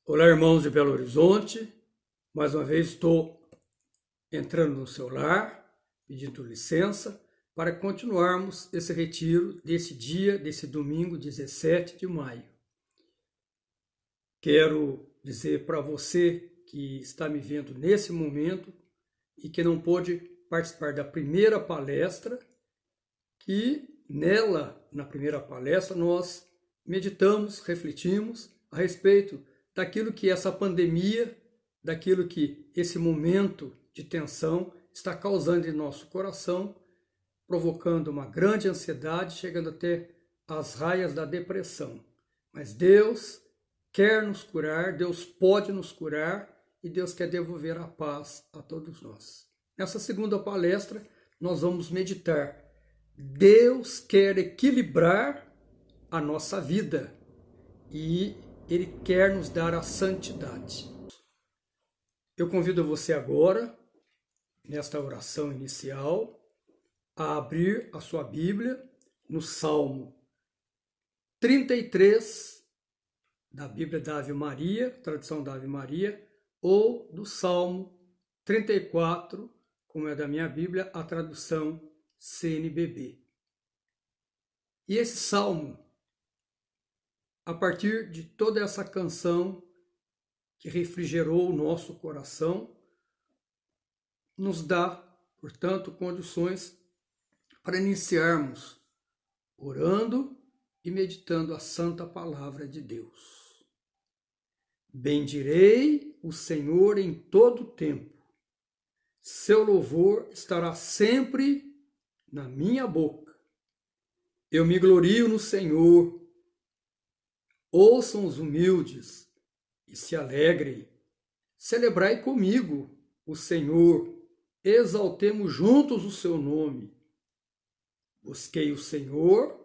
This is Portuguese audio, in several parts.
Olá, irmãos de Belo Horizonte. Mais uma vez estou entrando no seu lar, pedindo licença para continuarmos esse retiro desse dia, desse domingo 17 de maio. Quero dizer para você que está me vendo nesse momento e que não pôde participar da primeira palestra, que nela, na primeira palestra, nós meditamos, refletimos a respeito daquilo que essa pandemia, daquilo que esse momento de tensão está causando em nosso coração, provocando uma grande ansiedade, chegando até as raias da depressão. Mas Deus quer nos curar, Deus pode nos curar e Deus quer devolver a paz a todos nós. Nessa segunda palestra, nós vamos meditar. Deus quer equilibrar a nossa vida e Ele quer nos dar a santidade. Eu convido você agora, nesta oração inicial, a abrir a sua Bíblia no Salmo 33, da Bíblia da Ave Maria, tradução da Ave Maria, ou do Salmo 34, como é da minha Bíblia, a tradução CNBB. E esse salmo, a partir de toda essa canção que refrigerou o nosso coração, nos dá, portanto, condições para iniciarmos orando e meditando a santa palavra de Deus. Bendirei o Senhor em todo o tempo. Seu louvor estará sempre na minha boca. Eu me glorio no Senhor. Ouçam os humildes e se alegrem. Celebrai comigo o Senhor. Exaltemos juntos o seu nome. Busquei o Senhor,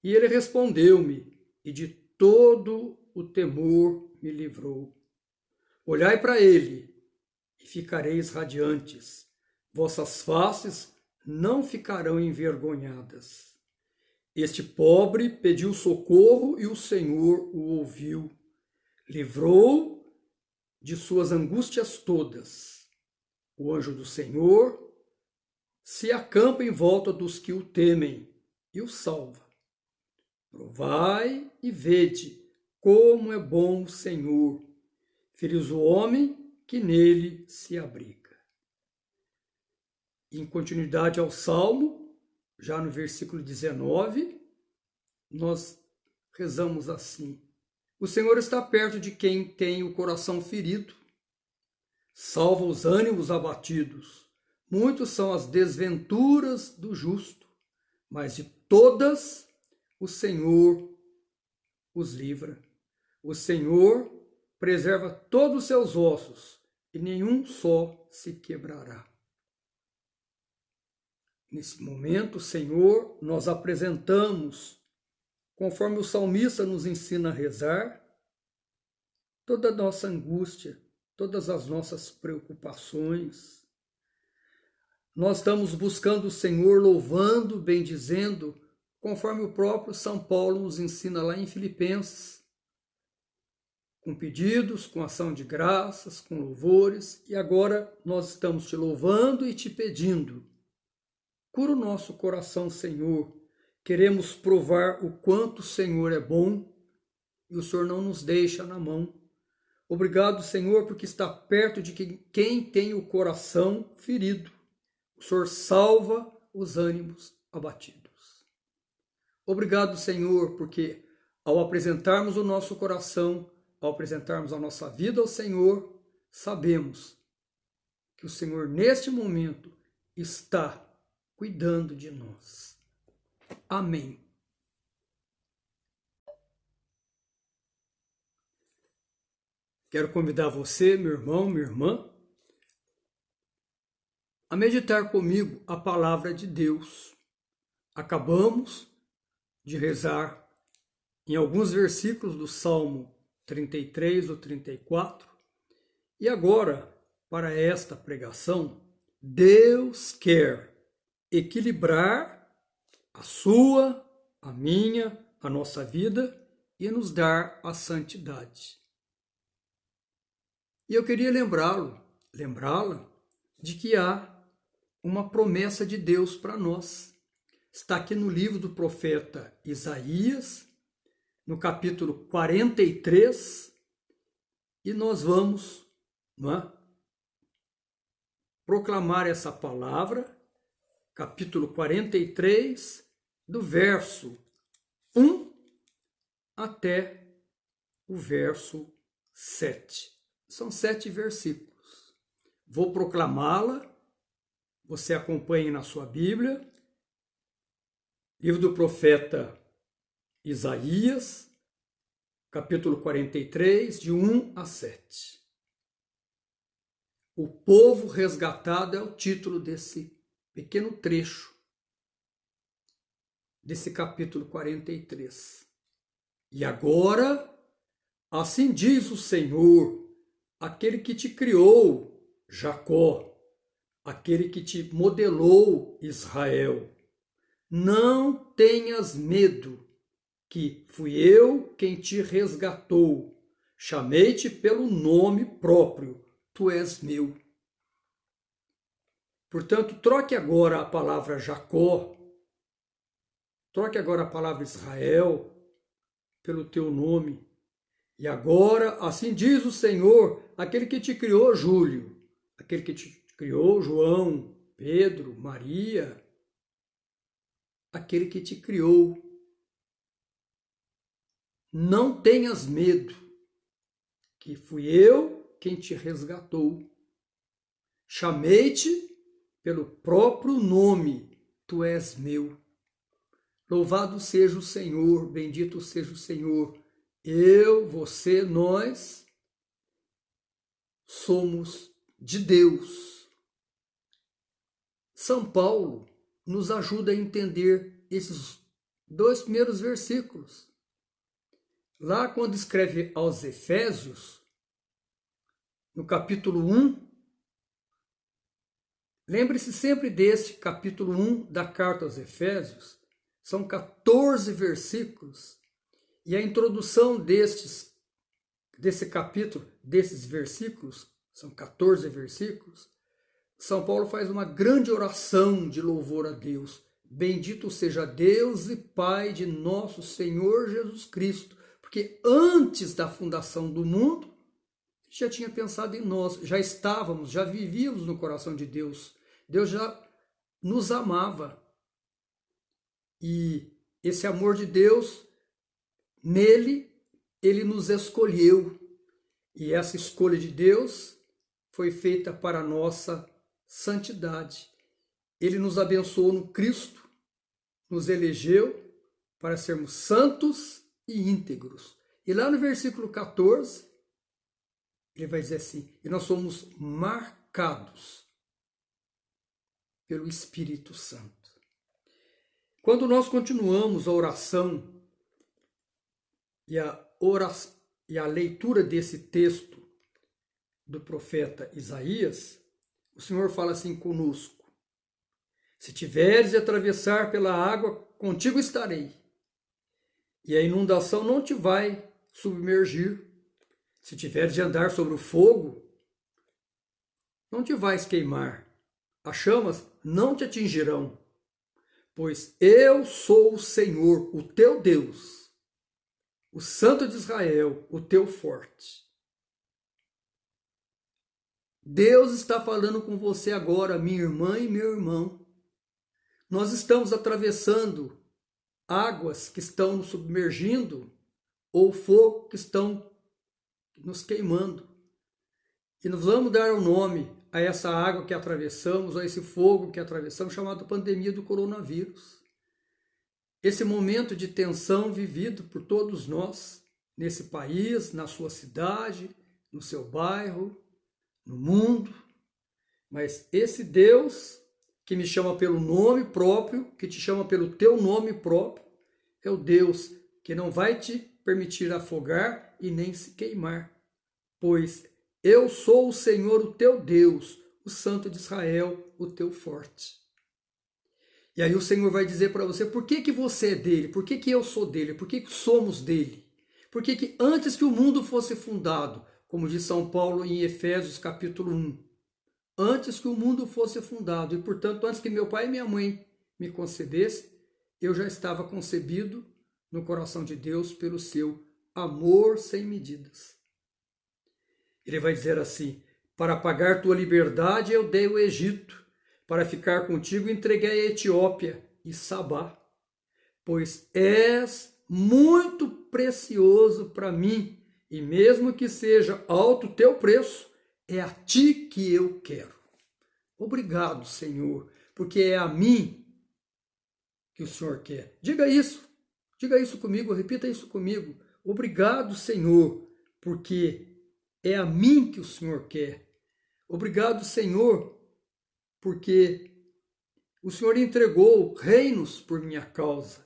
e ele respondeu-me, e de todo o temor me livrou. Olhai para ele, e ficareis radiantes. Vossas faces não ficarão envergonhadas. Este pobre pediu socorro e o Senhor o ouviu. Livrou de suas angústias todas. O anjo do Senhor se acampa em volta dos que o temem e o salva. Provai e vede como é bom o Senhor. Feliz o homem que nele se abriga. Em continuidade ao Salmo, já no versículo 19, nós rezamos assim: o Senhor está perto de quem tem o coração ferido, salva os ânimos abatidos. Muitos são as desventuras do justo, mas de todas o Senhor os livra. O Senhor preserva todos os seus ossos, e nenhum só se quebrará. Nesse momento, Senhor, nós apresentamos, conforme o salmista nos ensina a rezar, toda a nossa angústia, todas as nossas preocupações. Nós estamos buscando o Senhor, louvando, bendizendo, conforme o próprio São Paulo nos ensina lá em Filipenses, com pedidos, com ação de graças, com louvores, e agora nós estamos te louvando e te pedindo. Cura o nosso coração, Senhor. Queremos provar o quanto o Senhor é bom e o Senhor não nos deixa na mão. Obrigado, Senhor, porque está perto de quem tem o coração ferido. O Senhor salva os ânimos abatidos. Obrigado, Senhor, porque ao apresentarmos o nosso coração, ao apresentarmos a nossa vida ao Senhor, sabemos que o Senhor, neste momento, está cuidando de nós. Amém. Quero convidar você, meu irmão, minha irmã, a meditar comigo a palavra de Deus. Acabamos de rezar em alguns versículos do Salmo 33 ou 34, e agora, para esta pregação, Deus quer equilibrar a sua, a minha, a nossa vida e nos dar a santidade. E eu queria lembrá-la de que há uma promessa de Deus para nós. Está aqui no livro do profeta Isaías, no capítulo 43, e nós vamos, proclamar essa palavra, capítulo 43, do verso 1 até o verso 7. São 7 versículos. Vou proclamá-la, você acompanhe na sua Bíblia. Livro do profeta Isaías, capítulo 43, de 1 a 7. O povo resgatado é o título desse pequeno trecho, desse capítulo 43. E agora, assim diz o Senhor, aquele que te criou, Jacó, aquele que te modelou, Israel. Não tenhas medo, que fui eu quem te resgatou. Chamei-te pelo nome próprio, tu és meu. Portanto, troque agora a palavra Jacó, troque agora a palavra Israel pelo teu nome. E agora, assim diz o Senhor, aquele que te criou, Júlio, aquele que te criou, João, Pedro, Maria, aquele que te criou. Não tenhas medo, que fui eu quem te resgatou. Chamei-te pelo próprio nome, tu és meu. Louvado seja o Senhor, bendito seja o Senhor. Eu, você, nós somos de Deus. São Paulo nos ajuda a entender esses 2 primeiros versículos. Lá quando escreve aos Efésios, no capítulo 1, lembre-se sempre deste capítulo 1 da carta aos Efésios, são 14 versículos, e a introdução desse capítulo, desses versículos, são 14 versículos, São Paulo faz uma grande oração de louvor a Deus. Bendito seja Deus e Pai de nosso Senhor Jesus Cristo, porque antes da fundação do mundo, já tinha pensado em nós, já estávamos, já vivíamos no coração de Deus. Deus já nos amava. E esse amor de Deus, nele, ele nos escolheu. E essa escolha de Deus foi feita para a nossa santidade. Ele nos abençoou no Cristo, nos elegeu para sermos santos e íntegros. E lá no versículo 14, ele vai dizer assim, e nós somos marcados pelo Espírito Santo. Quando nós continuamos a oração e a leitura desse texto do profeta Isaías, o Senhor fala assim conosco: se tiveres de atravessar pela água, contigo estarei, e a inundação não te vai submergir. Se tiveres de andar sobre o fogo, não te vais queimar, as chamas não te atingirão, pois eu sou o Senhor, o teu Deus, o Santo de Israel, o teu forte. Deus está falando com você agora, minha irmã e meu irmão. Nós estamos atravessando águas que estão nos submergindo ou fogo que estão nos queimando. E nós vamos dar o nome a essa água que atravessamos, a esse fogo que atravessamos, chamado pandemia do coronavírus. Esse momento de tensão vivido por todos nós, nesse país, na sua cidade, no seu bairro, no mundo. Mas esse Deus que me chama pelo nome próprio, que te chama pelo teu nome próprio, é o Deus que não vai te permitir afogar e nem se queimar. Pois eu sou o Senhor, o teu Deus, o Santo de Israel, o teu forte. E aí o Senhor vai dizer para você, por que você é dele? Por que eu sou dele? Por que somos dele? Porque que antes que o mundo fosse fundado, como diz São Paulo em Efésios capítulo 1, antes que o mundo fosse fundado, e portanto antes que meu pai e minha mãe me concebessem, eu já estava concebido no coração de Deus pelo seu amor sem medidas. Ele vai dizer assim: para pagar tua liberdade eu dei o Egito, para ficar contigo entreguei a Etiópia e Sabá, pois és muito precioso para mim, e mesmo que seja alto o teu preço, é a ti que eu quero. Obrigado, Senhor, porque é a mim que o Senhor quer. Diga isso comigo, repita isso comigo. Obrigado, Senhor, porque é a mim que o Senhor quer. Obrigado, Senhor, porque o Senhor entregou reinos por minha causa,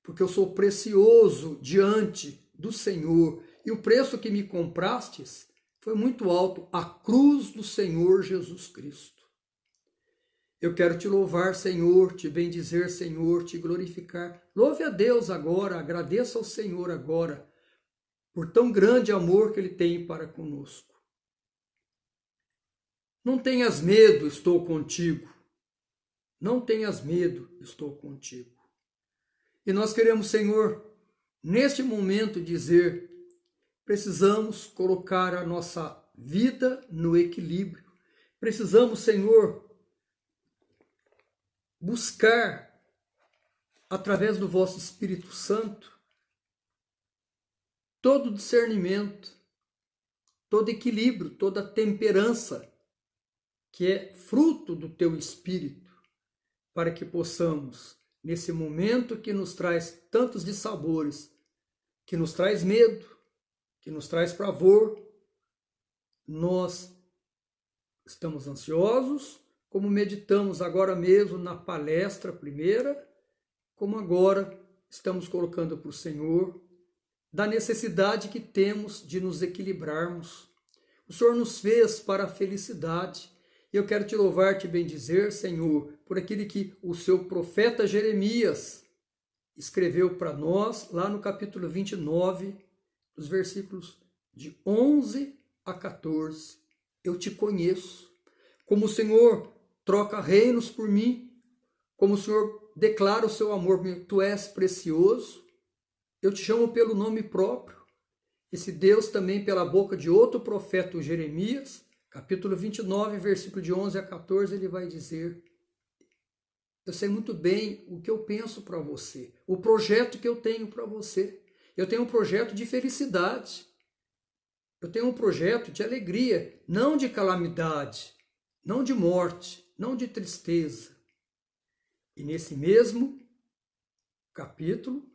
porque eu sou precioso diante do Senhor, e o preço que me comprastes foi muito alto, a cruz do Senhor Jesus Cristo. Eu quero te louvar, Senhor, te bendizer, Senhor, te glorificar. Louve a Deus agora, agradeça ao Senhor agora, por tão grande amor que Ele tem para conosco. Não tenhas medo, estou contigo. Não tenhas medo, estou contigo. E nós queremos, Senhor, neste momento dizer, precisamos colocar a nossa vida no equilíbrio. Precisamos, Senhor, buscar, através do vosso Espírito Santo, todo discernimento, todo equilíbrio, toda temperança, que é fruto do teu Espírito, para que possamos, nesse momento que nos traz tantos dissabores, que nos traz medo, que nos traz pavor, nós estamos ansiosos, como meditamos agora mesmo na palestra primeira, como agora estamos colocando para o Senhor, da necessidade que temos de nos equilibrarmos. O Senhor nos fez para a felicidade. E eu quero te louvar, te bendizer, Senhor, por aquilo que o seu profeta Jeremias escreveu para nós, lá no capítulo 29, os versículos de 11 a 14. Eu te conheço. Como o Senhor troca reinos por mim, como o Senhor declara o seu amor por mim, tu és precioso. Eu te chamo pelo nome próprio. Esse Deus também, pela boca de outro profeta, o Jeremias, capítulo 29, versículo de 11 a 14, ele vai dizer: eu sei muito bem o que eu penso para você, o projeto que eu tenho para você. Eu tenho um projeto de felicidade. Eu tenho um projeto de alegria, não de calamidade, não de morte, não de tristeza. E nesse mesmo capítulo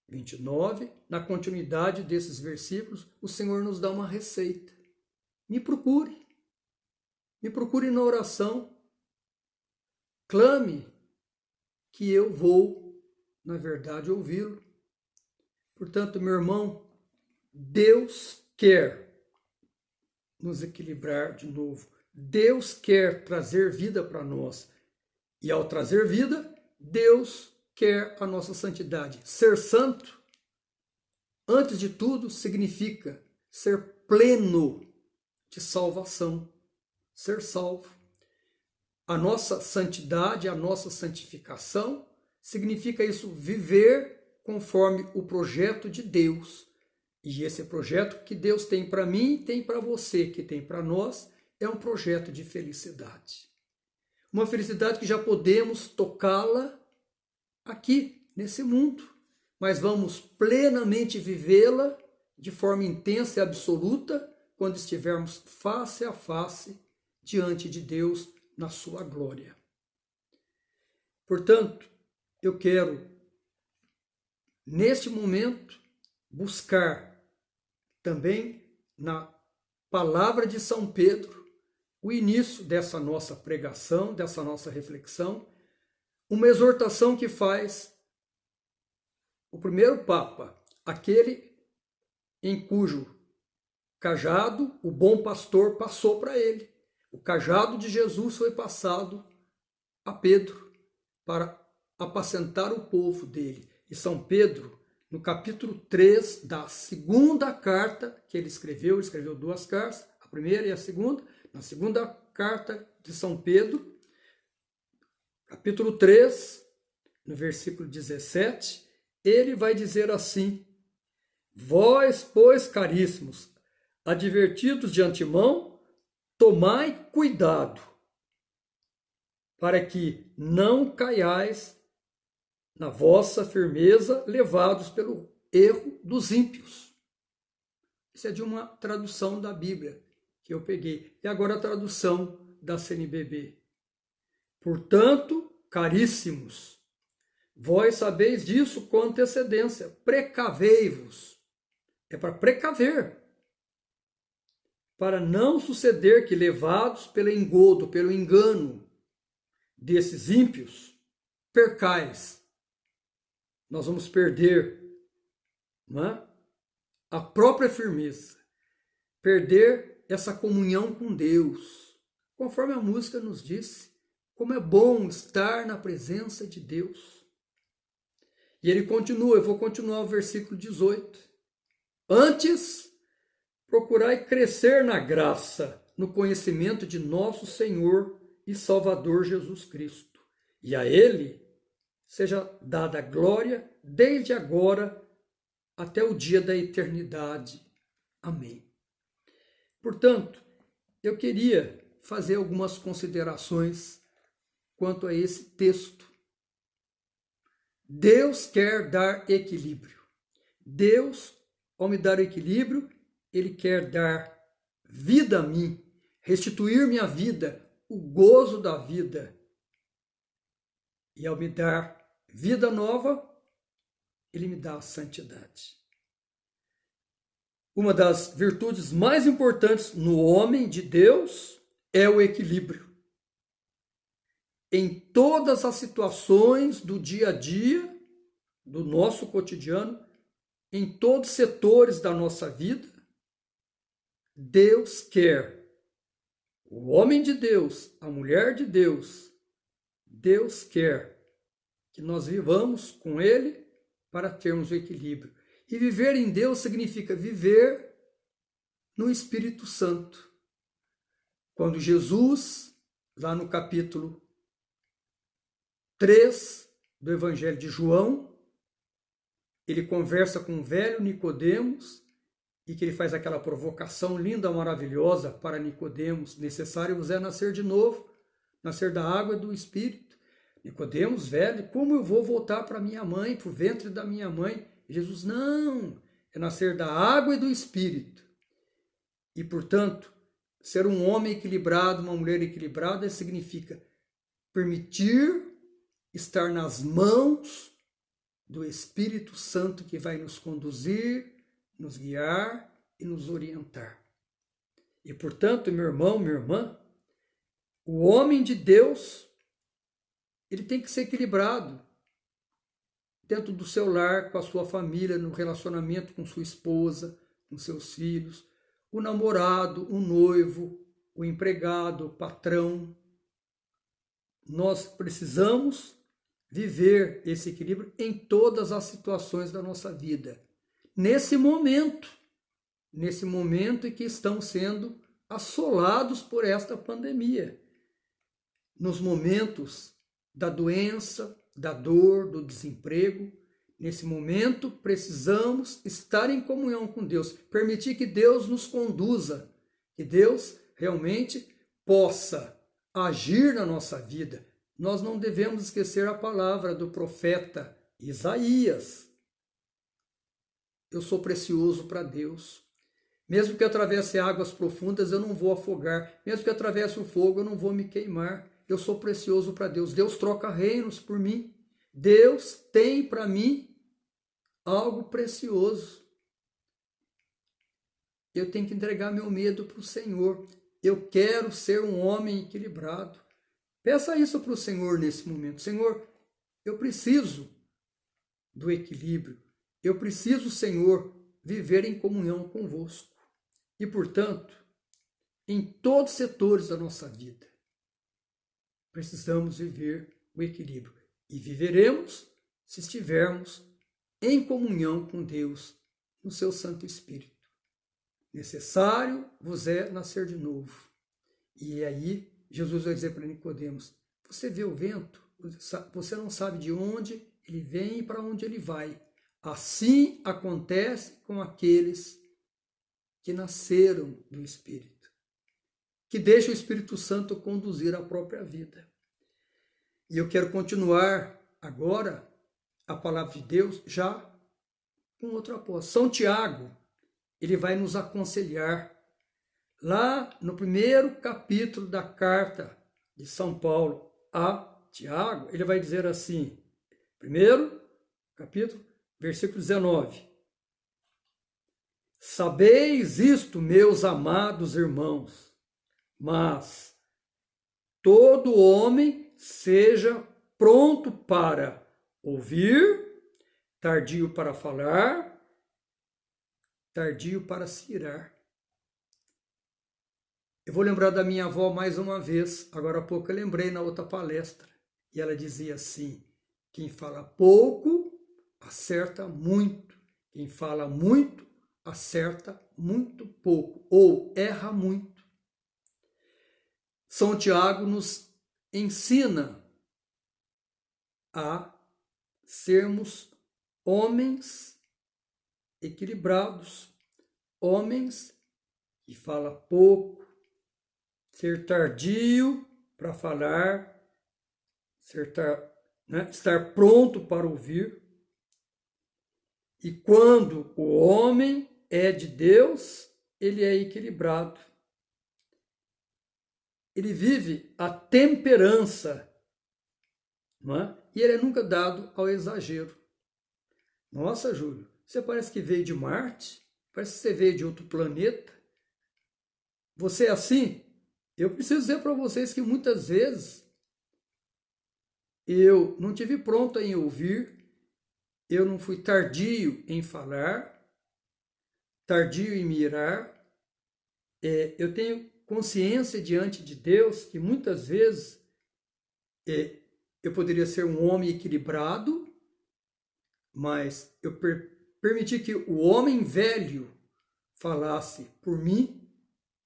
29, na continuidade desses versículos, o Senhor nos dá uma receita. Me procure na oração, clame, que eu vou, na verdade, ouvi-lo. Portanto, meu irmão, Deus quer nos equilibrar de novo. Deus quer trazer vida para nós. E ao trazer vida, Deus quer a nossa santidade. Ser santo, antes de tudo, significa ser pleno de salvação, ser salvo. A nossa santidade, a nossa santificação, significa isso, viver conforme o projeto de Deus. E esse projeto que Deus tem para mim, tem para você, que tem para nós, é um projeto de felicidade. Uma felicidade que já podemos tocá-la aqui, nesse mundo, mas vamos plenamente vivê-la de forma intensa e absoluta quando estivermos face a face diante de Deus na sua glória. Portanto, eu quero, neste momento, buscar também na palavra de São Pedro, o início dessa nossa pregação, dessa nossa reflexão, uma exortação que faz o primeiro Papa, aquele em cujo cajado o bom pastor passou para ele. O cajado de Jesus foi passado a Pedro para apacentar o povo dele. E São Pedro, no capítulo 3 da segunda carta que ele escreveu 2 cartas, a primeira e a segunda, na segunda carta de São Pedro, capítulo 3, no versículo 17, ele vai dizer assim: vós, pois, caríssimos, advertidos de antemão, tomai cuidado, para que não caiais na vossa firmeza, levados pelo erro dos ímpios. Isso é de uma tradução da Bíblia que eu peguei. E agora a tradução da CNBB. Portanto, caríssimos, vós sabeis disso com antecedência, precavei-vos. É para precaver, para não suceder que, levados pelo engodo, pelo engano desses ímpios, percais. Nós vamos perder, não é? A própria firmeza, perder essa comunhão com Deus, conforme a música nos disse, como é bom estar na presença de Deus. E ele continua, eu vou continuar o versículo 18. Antes, procurai crescer na graça, no conhecimento de nosso Senhor e Salvador Jesus Cristo. E a Ele seja dada glória desde agora até o dia da eternidade. Amém. Portanto, eu queria fazer algumas considerações quanto a esse texto. Deus quer dar equilíbrio. Deus, ao me dar equilíbrio, Ele quer dar vida a mim, restituir minha vida, o gozo da vida. E ao me dar vida nova, Ele me dá a santidade. Uma das virtudes mais importantes no homem de Deus é o equilíbrio. Em todas as situações do dia a dia, do nosso cotidiano, em todos os setores da nossa vida, Deus quer. O homem de Deus, a mulher de Deus, Deus quer que nós vivamos com Ele para termos o equilíbrio. E viver em Deus significa viver no Espírito Santo. Quando Jesus, lá no capítulo 3 do Evangelho de João, ele conversa com o velho Nicodemos e que ele faz aquela provocação linda, maravilhosa para Nicodemos: necessário vos é nascer de novo, nascer da água e do Espírito. Nicodemos, velho, como eu vou voltar para minha mãe, para o ventre da minha mãe? E Jesus: não, é nascer da água e do Espírito. E, portanto, ser um homem equilibrado, uma mulher equilibrada, significa permitir estar nas mãos do Espírito Santo, que vai nos conduzir, nos guiar e nos orientar. E, portanto, meu irmão, minha irmã, o homem de Deus, ele tem que ser equilibrado dentro do seu lar, com a sua família, no relacionamento com sua esposa, com seus filhos, o namorado, o noivo, o empregado, o patrão. Nós precisamos viver esse equilíbrio em todas as situações da nossa vida. Nesse momento em que estão sendo assolados por esta pandemia. Nos momentos da doença, da dor, do desemprego, nesse momento precisamos estar em comunhão com Deus, permitir que Deus nos conduza, que Deus realmente possa agir na nossa vida. Nós não devemos esquecer a palavra do profeta Isaías. Eu sou precioso para Deus. Mesmo que atravesse águas profundas, eu não vou afogar. Mesmo que atravesse o fogo, eu não vou me queimar. Eu sou precioso para Deus. Deus troca reinos por mim. Deus tem para mim algo precioso. Eu tenho que entregar meu medo para o Senhor. Eu quero ser um homem equilibrado. Peça isso para o Senhor nesse momento. Senhor, eu preciso do equilíbrio. Eu preciso, Senhor, viver em comunhão convosco. E, portanto, em todos os setores da nossa vida, precisamos viver o equilíbrio. E viveremos se estivermos em comunhão com Deus no seu Santo Espírito. Necessário vos é nascer de novo. E aí Jesus vai dizer para Nicodemos: você vê o vento, você não sabe de onde ele vem e para onde ele vai. Assim acontece com aqueles que nasceram do Espírito, que deixam o Espírito Santo conduzir a própria vida. E eu quero continuar agora a palavra de Deus já com outro apóstolo. São Tiago, ele vai nos aconselhar lá no primeiro capítulo da carta de São Paulo a Tiago. Ele vai dizer assim, primeiro capítulo, versículo 19: sabeis isto, meus amados irmãos, mas todo homem seja pronto para ouvir, tardio para falar, tardio para se irar. Eu vou lembrar da minha avó mais uma vez. Agora há pouco eu lembrei na outra palestra. E ela dizia assim: quem fala pouco, acerta muito. Quem fala muito, acerta muito pouco. Ou erra muito. São Tiago nos ensina a sermos homens equilibrados. Homens que falam pouco, ser tardio para falar, estar pronto para ouvir. E quando o homem é de Deus, ele é equilibrado. Ele vive a temperança, não é? E ele é nunca dado ao exagero. Nossa, Júlio, você parece que veio de Marte, parece que você veio de outro planeta. Você é assim? Eu preciso dizer para vocês que muitas vezes eu não tive pronto em ouvir, eu não fui tardio em falar, tardio em mirar. Eu tenho consciência diante de Deus que muitas vezes eu poderia ser um homem equilibrado, mas eu permiti que o homem velho falasse por mim.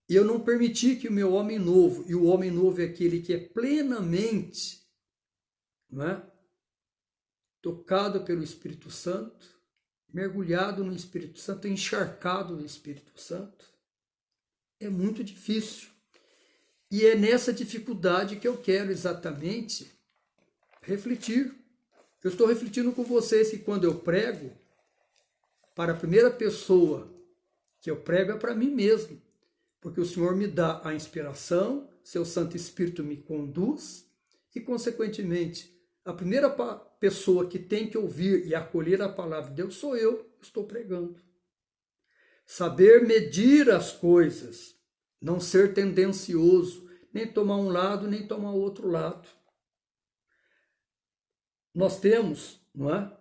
E eu não permiti que o meu homem novo, e o homem novo é aquele que é plenamente, não é, tocado pelo Espírito Santo, mergulhado no Espírito Santo, encharcado no Espírito Santo, é muito difícil. E é nessa dificuldade que eu quero exatamente refletir. Eu estou refletindo com vocês que quando eu prego, para a primeira pessoa que eu prego é para mim mesmo. Porque o Senhor me dá a inspiração, seu Santo Espírito me conduz e, consequentemente, a primeira pessoa que tem que ouvir e acolher a palavra de Deus sou eu que estou pregando. Saber medir as coisas, não ser tendencioso, nem tomar um lado, nem tomar o outro lado. Nós temos, não é,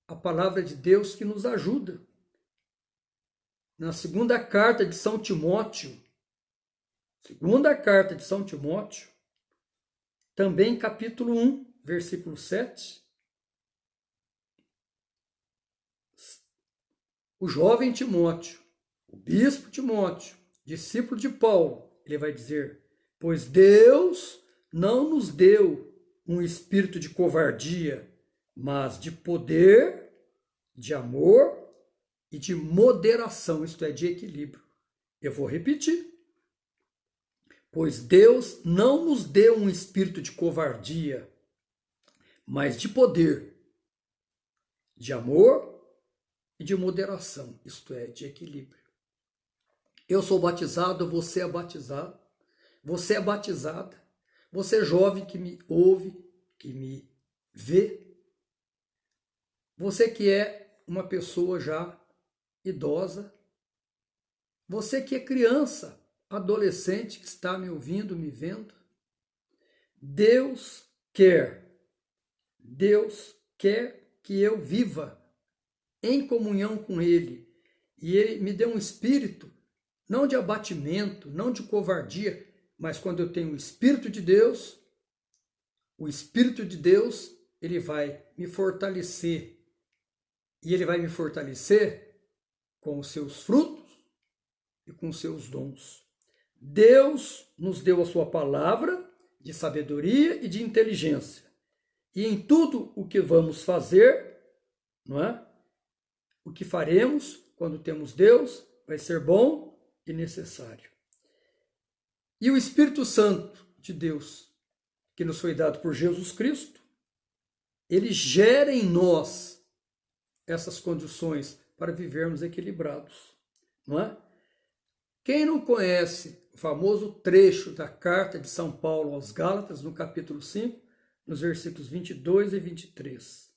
a palavra de Deus que nos ajuda. Na segunda carta de São Timóteo, também capítulo 1, versículo 7, o jovem Timóteo, o bispo Timóteo, discípulo de Paulo, ele vai dizer: pois Deus não nos deu um espírito de covardia, mas de poder, de amor e de moderação, isto é, de equilíbrio. Eu vou repetir. Pois Deus não nos deu um espírito de covardia, mas de poder, de amor e de moderação, isto é, de equilíbrio. Eu sou batizado, você é batizado, você é batizada, você é jovem que me ouve, que me vê, você que é uma pessoa já idosa, você que é criança, adolescente, que está me ouvindo, me vendo, Deus quer que eu viva em comunhão com Ele. E Ele me deu um espírito, não de abatimento, não de covardia, mas quando eu tenho o Espírito de Deus, Ele vai me fortalecer E ele vai me fortalecer com os seus frutos e com os seus dons. Deus nos deu a sua palavra de sabedoria e de inteligência. E em tudo o que vamos fazer, não é? O que faremos quando temos Deus vai ser bom e necessário. E o Espírito Santo de Deus, que nos foi dado por Jesus Cristo, ele gera em nós essas condições para vivermos equilibrados, não é? Quem não conhece o famoso trecho da carta de São Paulo aos Gálatas, no capítulo 5, nos versículos 22 e 23.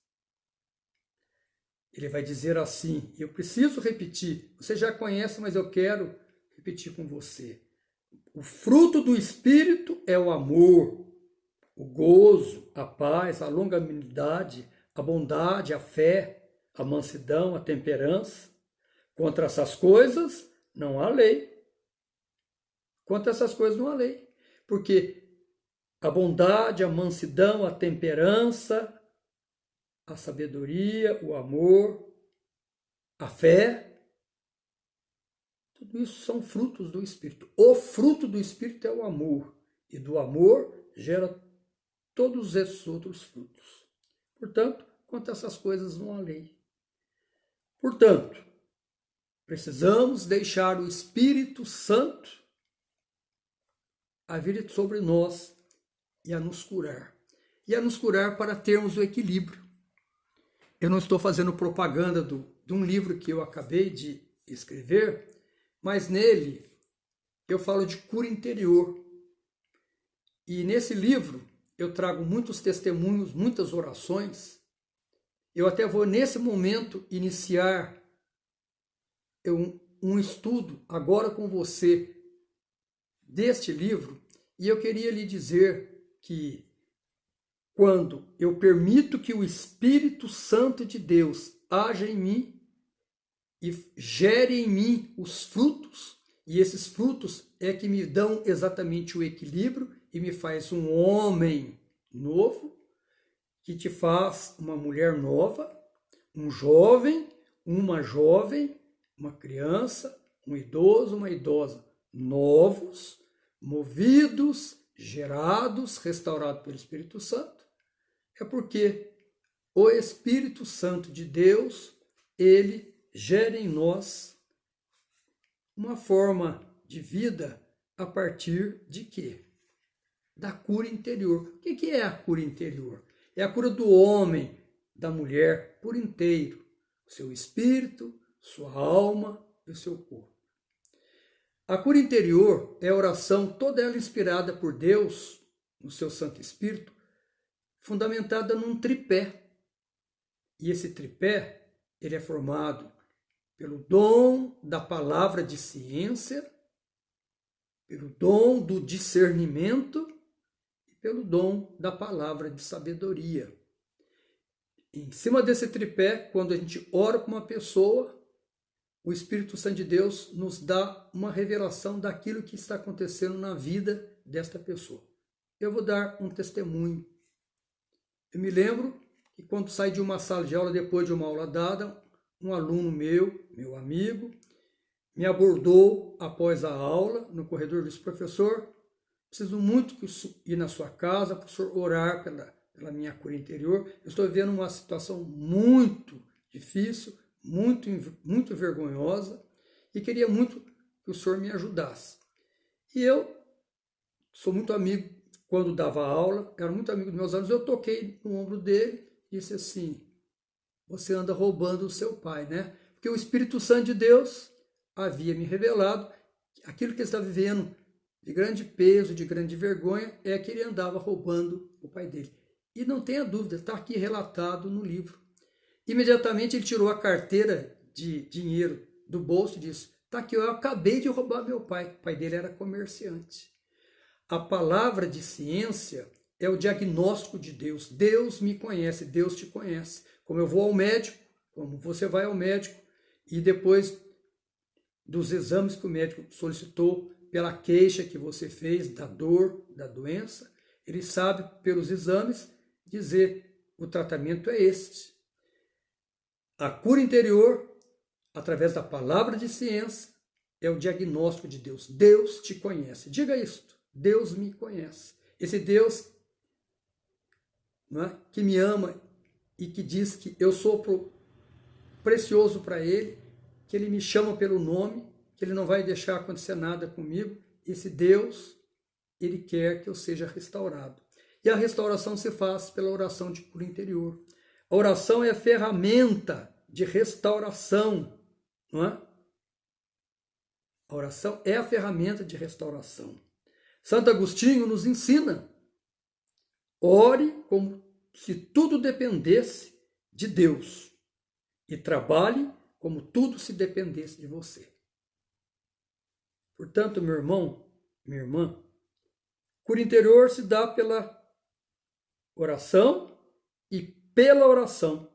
Ele vai dizer assim, e eu preciso repetir, você já conhece, mas eu quero repetir com você. O fruto do Espírito é o amor, o gozo, a paz, a longanimidade, a bondade, a fé, a mansidão, a temperança. Contra essas coisas não há lei. Contra essas coisas não há lei. Porque a bondade, a mansidão, a temperança, a sabedoria, o amor, a fé, tudo isso são frutos do Espírito. O fruto do Espírito é o amor. E do amor gera todos esses outros frutos. Portanto, quanto a essas coisas não há lei. Portanto, precisamos deixar o Espírito Santo a vir sobre nós e a nos curar. E a nos curar para termos o equilíbrio. Eu não estou fazendo propaganda de um livro que eu acabei de escrever, mas nele eu falo de cura interior. E nesse livro eu trago muitos testemunhos, muitas orações. Eu até vou, nesse momento, iniciar um estudo agora com você deste livro. E eu queria lhe dizer que quando eu permito que o Espírito Santo de Deus haja em mim e gere em mim os frutos, e esses frutos é que me dão exatamente o equilíbrio e me faz um homem novo, que te faz uma mulher nova, um jovem, uma jovem, uma criança, um idoso, uma idosa, novos, movidos, gerados, restaurados pelo Espírito Santo. É porque o Espírito Santo de Deus, ele gera em nós uma forma de vida a partir de quê? Da cura interior. O que é a cura interior? É a cura do homem, da mulher por inteiro. O seu espírito, sua alma e o seu corpo. A cura interior é a oração toda ela inspirada por Deus, no seu Santo Espírito, fundamentada num tripé. E esse tripé, ele é formado pelo dom da palavra de ciência, pelo dom do discernimento e pelo dom da palavra de sabedoria. Em cima desse tripé, quando a gente ora para uma pessoa, o Espírito Santo de Deus nos dá uma revelação daquilo que está acontecendo na vida desta pessoa. Eu vou dar um testemunho. Eu me lembro que quando saí de uma sala de aula, depois de uma aula dada, um aluno meu amigo, me abordou após a aula, no corredor e disse: professor, preciso muito ir na sua casa para o senhor orar pela minha cura interior. Eu estou vivendo uma situação muito difícil, muito vergonhosa, e queria muito que o senhor me ajudasse. E eu sou muito amigo, quando dava aula, era muito amigo dos meus alunos, eu toquei no ombro dele e disse assim: você anda roubando o seu pai, né? Porque o Espírito Santo de Deus havia me revelado que aquilo que ele estava vivendo de grande peso, de grande vergonha, é que ele andava roubando o pai dele. E não tenha dúvida, está aqui relatado no livro. Imediatamente ele tirou a carteira de dinheiro do bolso e disse: está aqui, eu acabei de roubar meu pai. O pai dele era comerciante. A palavra de ciência é o diagnóstico de Deus. Deus me conhece, Deus te conhece. Como eu vou ao médico, como você vai ao médico, e depois dos exames que o médico solicitou, pela queixa que você fez da dor, da doença, ele sabe, pelos exames, dizer: o tratamento é este. A cura interior, através da palavra de ciência, é o diagnóstico de Deus. Deus te conhece. Diga isto. Deus me conhece. Esse Deus, não é, que me ama e que diz que eu sou precioso para Ele, que Ele me chama pelo nome, que Ele não vai deixar acontecer nada comigo. Esse Deus, Ele quer que eu seja restaurado. E a restauração se faz pela oração de cura interior. A oração é a ferramenta de restauração, não é? A oração é a ferramenta de restauração. Santo Agostinho nos ensina: ore como se tudo dependesse de Deus e trabalhe como tudo se dependesse de você. Portanto, meu irmão, minha irmã, cura interior se dá pela oração e pela oração.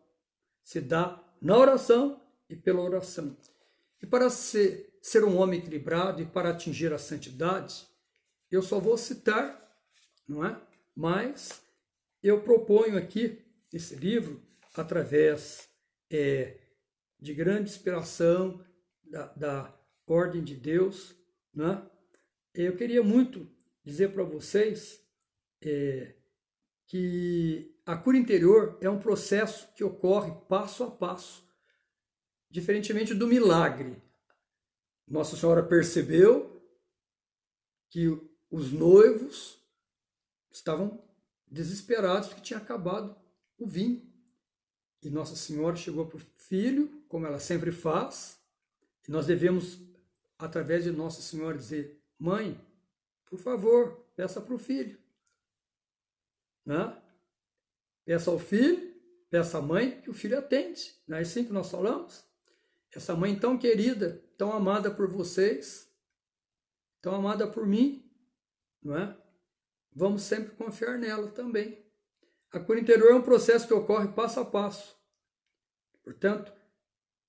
Se dá na oração e pela oração. E para ser um homem equilibrado e para atingir a santidade, eu só vou citar, não é? Mas eu proponho aqui esse livro, através de grande inspiração da Ordem de Deus, não é? Eu queria muito dizer para vocês que a cura interior é um processo que ocorre passo a passo, diferentemente do milagre. Nossa Senhora percebeu que os noivos estavam desesperados porque tinha acabado o vinho. E Nossa Senhora chegou para o filho, como ela sempre faz, e nós devemos, através de Nossa Senhora, dizer: mãe, por favor, peça para o filho. Né? Peça ao filho, peça à mãe, que o filho atende. Não é assim que nós falamos? Essa mãe tão querida, tão amada por vocês, tão amada por mim, não é? Vamos sempre confiar nela também. A cura interior é um processo que ocorre passo a passo. Portanto,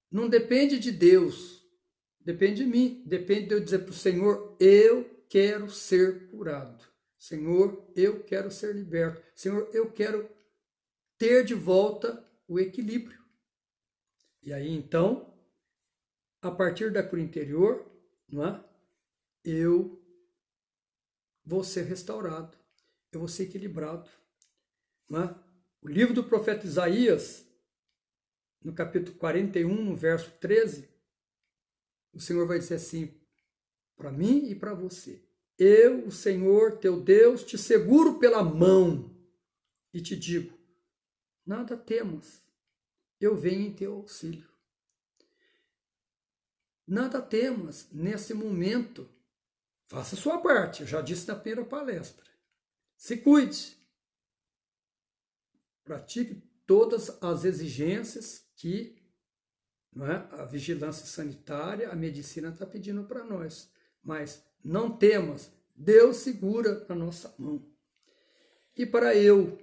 não depende de Deus, depende de mim, depende de eu dizer para o Senhor: eu quero ser curado. Senhor, eu quero ser liberto. Senhor, eu quero ter de volta o equilíbrio. E aí, então, a partir da cura interior, não é? Eu vou ser restaurado, eu vou ser equilibrado. Não é? O livro do profeta Isaías, no capítulo 41, no verso 13, o Senhor vai dizer assim para mim e para você: eu, o Senhor, teu Deus, te seguro pela mão e te digo: nada temas, eu venho em teu auxílio. Nada temas nesse momento. Faça a sua parte, eu já disse na primeira palestra. Se cuide. Pratique todas as exigências que, não é, a vigilância sanitária, a medicina está pedindo para nós. Mas não temas, Deus segura na nossa mão. E para eu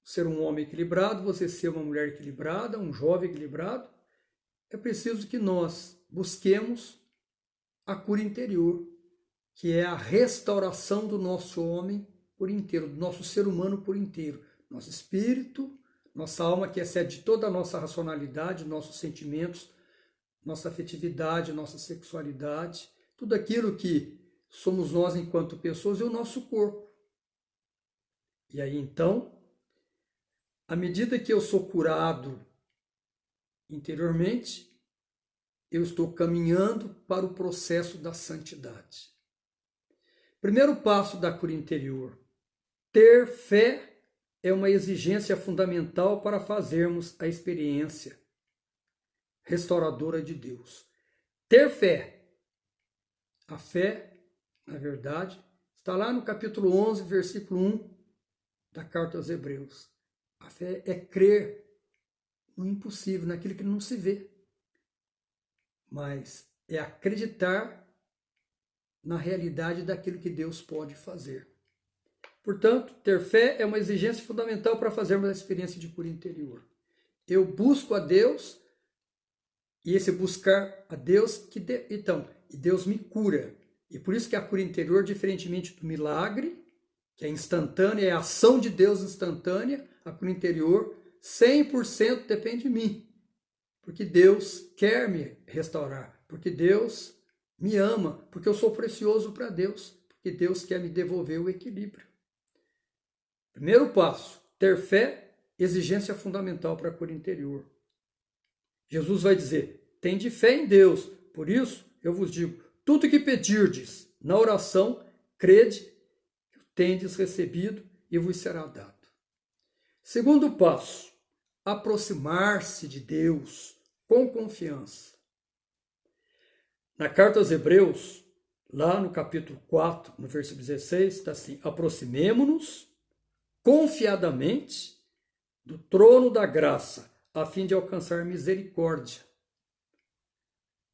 ser um homem equilibrado, você ser uma mulher equilibrada, um jovem equilibrado, é preciso que nós busquemos a cura interior, que é a restauração do nosso homem por inteiro, do nosso ser humano por inteiro. Nosso espírito, nossa alma, que excede toda a nossa racionalidade, nossos sentimentos, nossa afetividade, nossa sexualidade, tudo aquilo que somos nós enquanto pessoas, e o nosso corpo. E aí, então, à medida que eu sou curado interiormente, eu estou caminhando para o processo da santidade. Primeiro passo da cura interior: ter fé é uma exigência fundamental para fazermos a experiência restauradora de Deus. Ter fé. A fé, na verdade, está lá no capítulo 11, versículo 1 da carta aos Hebreus. A fé é crer no impossível, naquilo que não se vê. Mas é acreditar na realidade daquilo que Deus pode fazer. Portanto, ter fé é uma exigência fundamental para fazermos a experiência de cura interior. Eu busco a Deus, e esse buscar a Deus, e Deus me cura. E por isso que a cura interior, diferentemente do milagre, que é instantânea, é a ação de Deus instantânea, a cura interior 100% depende de mim. porque Deus quer me restaurar, porque Deus me ama, porque eu sou precioso para Deus, porque Deus quer me devolver o equilíbrio. Primeiro passo, ter fé, exigência fundamental para a cura interior. Jesus vai dizer, tende fé em Deus, por isso eu vos digo, tudo que pedirdes na oração, crede, que o tendes recebido e vos será dado. Segundo passo, aproximar-se de Deus com confiança. Na carta aos Hebreus, lá no capítulo 4, no versículo 16, está assim, aproximemo-nos confiadamente do trono da graça, a fim de alcançar misericórdia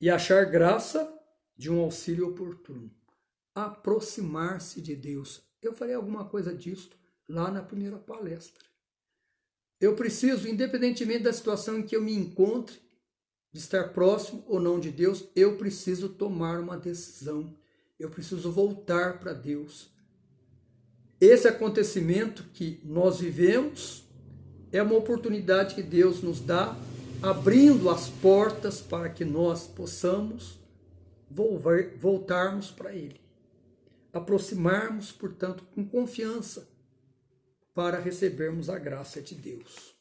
e achar graça de um auxílio oportuno. Aproximar-se de Deus. Eu falei alguma coisa disso lá na primeira palestra. Eu preciso, independentemente da situação em que eu me encontre, de estar próximo ou não de Deus, eu preciso tomar uma decisão. Eu preciso voltar para Deus. Esse acontecimento que nós vivemos é uma oportunidade que Deus nos dá, abrindo as portas para que nós possamos voltarmos para Ele. Aproximarmos, portanto, com confiança para recebermos a graça de Deus.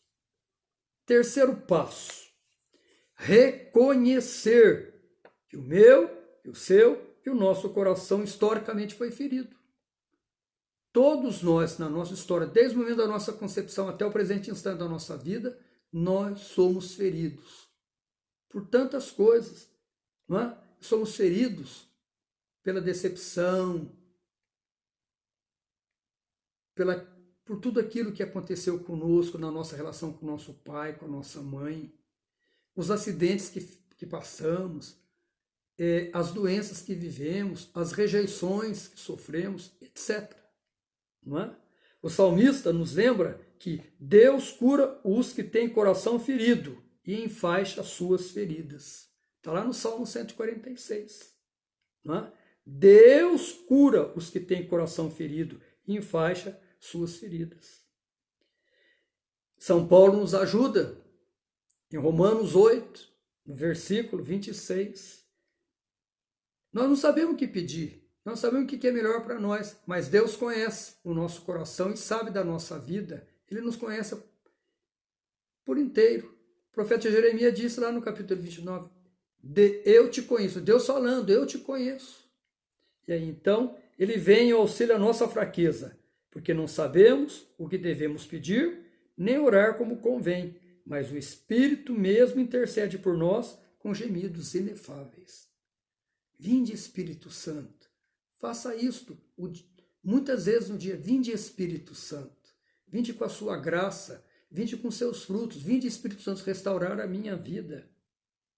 Terceiro passo, reconhecer que o meu, que o seu, que o nosso coração historicamente foi ferido. Todos nós, na nossa história, desde o momento da nossa concepção até o presente instante da nossa vida, nós somos feridos por tantas coisas. Não é? Somos feridos pela decepção, por tudo aquilo que aconteceu conosco na nossa relação com o nosso pai, com a nossa mãe, os acidentes que passamos, as doenças que vivemos, as rejeições que sofremos, etc. Não é? O salmista nos lembra que Deus cura os que têm coração ferido e enfaixa as suas feridas. Está lá no Salmo 146. Não é? Deus cura os que têm coração ferido e enfaixa suas feridas. São Paulo nos ajuda em Romanos 8, no versículo 26. Nós não sabemos o que pedir. Nós sabemos o que é melhor para nós, mas Deus conhece o nosso coração e sabe da nossa vida. Ele nos conhece por inteiro. O profeta Jeremias disse lá no capítulo 29, eu te conheço. Deus falando, eu te conheço. E aí então, ele vem em auxílio à nossa fraqueza, porque não sabemos o que devemos pedir, nem orar como convém, mas o Espírito mesmo intercede por nós com gemidos inefáveis. Vinde, Espírito Santo. Faça isto muitas vezes no dia. Vinde, Espírito Santo. Vinde com a sua graça. Vinde com seus frutos. Vinde, Espírito Santo, restaurar a minha vida.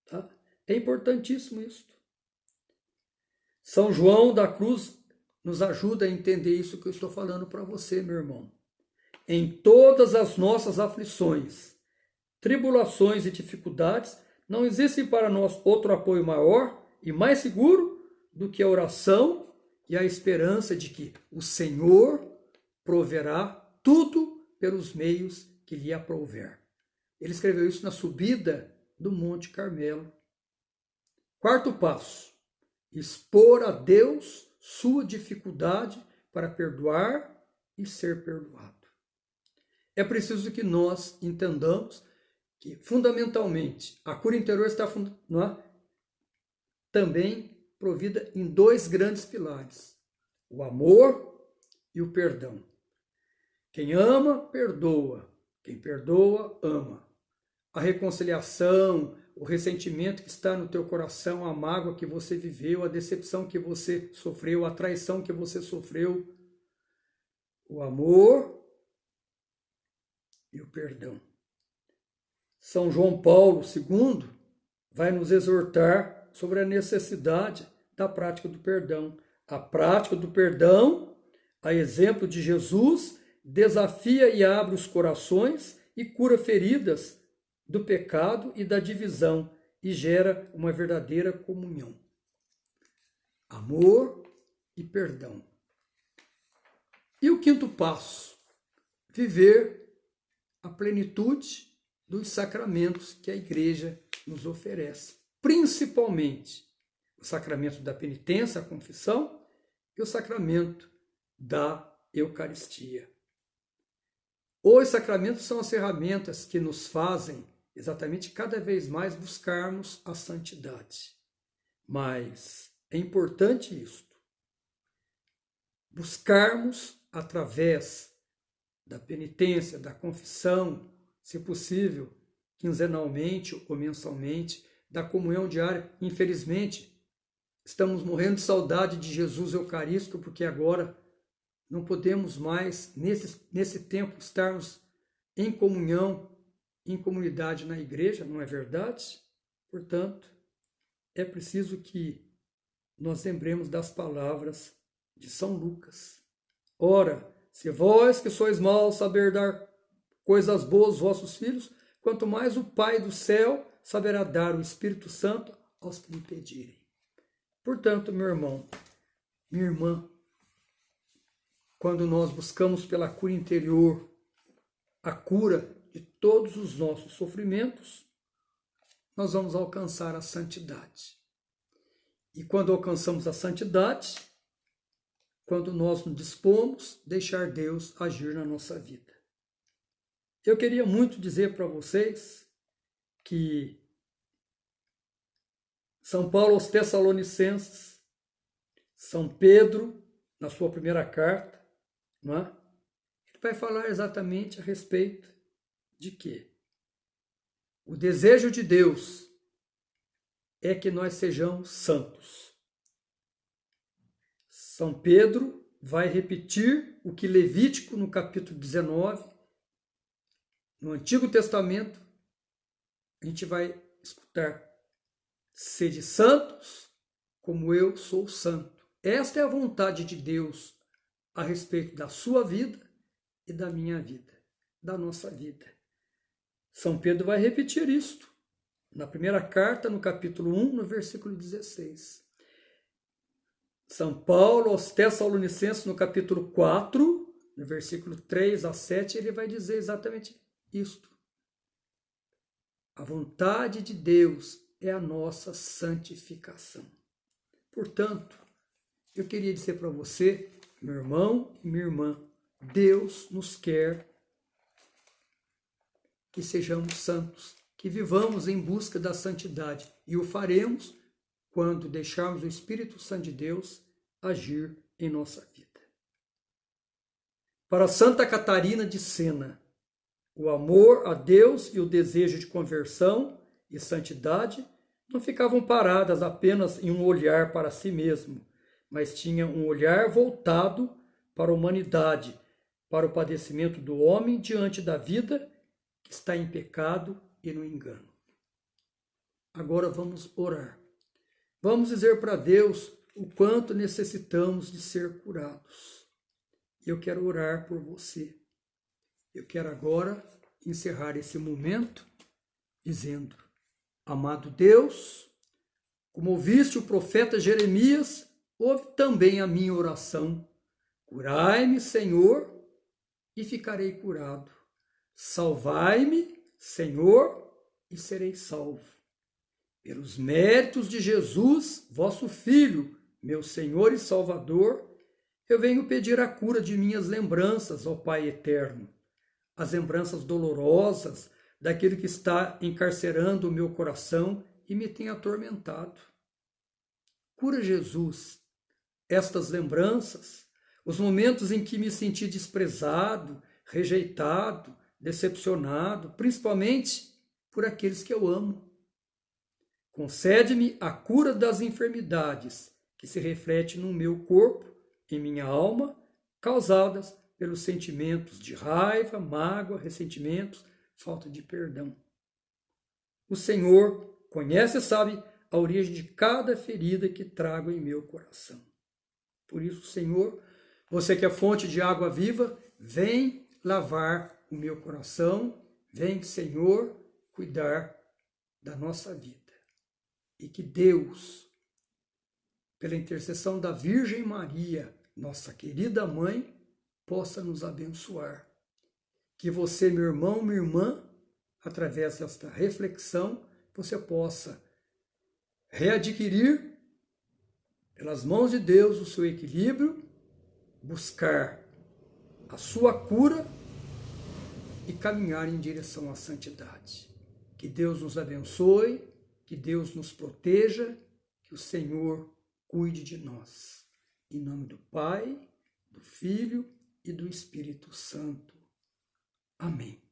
Tá? É importantíssimo isso. São João da Cruz nos ajuda a entender isso que eu estou falando para você, meu irmão. Em todas as nossas aflições, tribulações e dificuldades, não existe para nós outro apoio maior e mais seguro do que a oração e a esperança de que o Senhor proverá tudo pelos meios que lhe aprouver. Ele escreveu isso na subida do Monte Carmelo. Quarto passo, expor a Deus sua dificuldade para perdoar e ser perdoado. É preciso que nós entendamos que, fundamentalmente, a cura interior está também provida em dois grandes pilares, o amor e o perdão. Quem ama, perdoa. Quem perdoa, ama. A reconciliação, o ressentimento que está no teu coração, a mágoa que você viveu, a decepção que você sofreu, a traição que você sofreu, o amor e o perdão. São João Paulo II vai nos exortar sobre a necessidade da prática do perdão. A prática do perdão, a exemplo de Jesus, desafia e abre os corações e cura feridas do pecado e da divisão e gera uma verdadeira comunhão. Amor e perdão. E o quinto passo, viver a plenitude dos sacramentos que a igreja nos oferece, principalmente o sacramento da penitência, a confissão, e o sacramento da Eucaristia. Os sacramentos são as ferramentas que nos fazem exatamente cada vez mais buscarmos a santidade. Mas é importante isto, buscarmos através da penitência, da confissão, se possível, quinzenalmente ou mensalmente, da comunhão diária. Infelizmente, estamos morrendo de saudade de Jesus Eucarístico, porque agora não podemos mais, nesse tempo, estarmos em comunhão, em comunidade na igreja, não é verdade? Portanto, é preciso que nós lembremos das palavras de São Lucas. Ora, se vós que sois maus saber dar coisas boas aos vossos filhos, quanto mais o Pai do céu saberá dar o Espírito Santo aos que lhe pedirem. Portanto, meu irmão, minha irmã, quando nós buscamos pela cura interior a cura de todos os nossos sofrimentos, nós vamos alcançar a santidade. E quando alcançamos a santidade, quando nós nos dispomos, deixar Deus agir na nossa vida. Eu queria muito dizer para vocês que São Paulo aos Tessalonicenses, São Pedro, na sua primeira carta, não é? Ele vai falar exatamente a respeito de quê? O desejo de Deus é que nós sejamos santos. São Pedro vai repetir o que Levítico, no capítulo 19, no Antigo Testamento, a gente vai escutar: sede santos, como eu sou santo. Esta é a vontade de Deus a respeito da sua vida e da minha vida, da nossa vida. São Pedro vai repetir isto na primeira carta, no capítulo 1, no versículo 16. São Paulo aos Tessalonicenses, no capítulo 4, no versículo 3 a 7, ele vai dizer exatamente isto. A vontade de Deus é a nossa santificação. Portanto, eu queria dizer para você, meu irmão e minha irmã, Deus nos quer que sejamos santos, que vivamos em busca da santidade, e o faremos quando deixarmos o Espírito Santo de Deus agir em nossa vida. Para Santa Catarina de Sena, o amor a Deus e o desejo de conversão e santidade não ficavam paradas apenas em um olhar para si mesmo, mas tinham um olhar voltado para a humanidade, para o padecimento do homem diante da vida que está em pecado e no engano. Agora vamos orar. Vamos dizer para Deus o quanto necessitamos de ser curados. Eu quero orar por você. Eu quero agora encerrar esse momento dizendo: amado Deus, como ouviste o profeta Jeremias, ouve também a minha oração. Curai-me, Senhor, e ficarei curado. Salvai-me, Senhor, e serei salvo. Pelos méritos de Jesus, vosso Filho, meu Senhor e Salvador, eu venho pedir a cura de minhas lembranças, ó Pai eterno, as lembranças dolorosas daquele que está encarcerando o meu coração e me tem atormentado. Cura, Jesus, estas lembranças, os momentos em que me senti desprezado, rejeitado, decepcionado, principalmente por aqueles que eu amo. Concede-me a cura das enfermidades que se reflete no meu corpo, em minha alma, causadas pelos sentimentos de raiva, mágoa, ressentimentos, falta de perdão. O Senhor conhece e sabe a origem de cada ferida que trago em meu coração. Por isso, Senhor, você que é fonte de água viva, vem lavar o meu coração, vem, Senhor, cuidar da nossa vida. E que Deus, pela intercessão da Virgem Maria, nossa querida mãe, possa nos abençoar. Que você, meu irmão, minha irmã, através desta reflexão, você possa readquirir, pelas mãos de Deus, o seu equilíbrio, buscar a sua cura e caminhar em direção à santidade. Que Deus nos abençoe, que Deus nos proteja, que o Senhor cuide de nós. Em nome do Pai, do Filho e do Espírito Santo. Amém.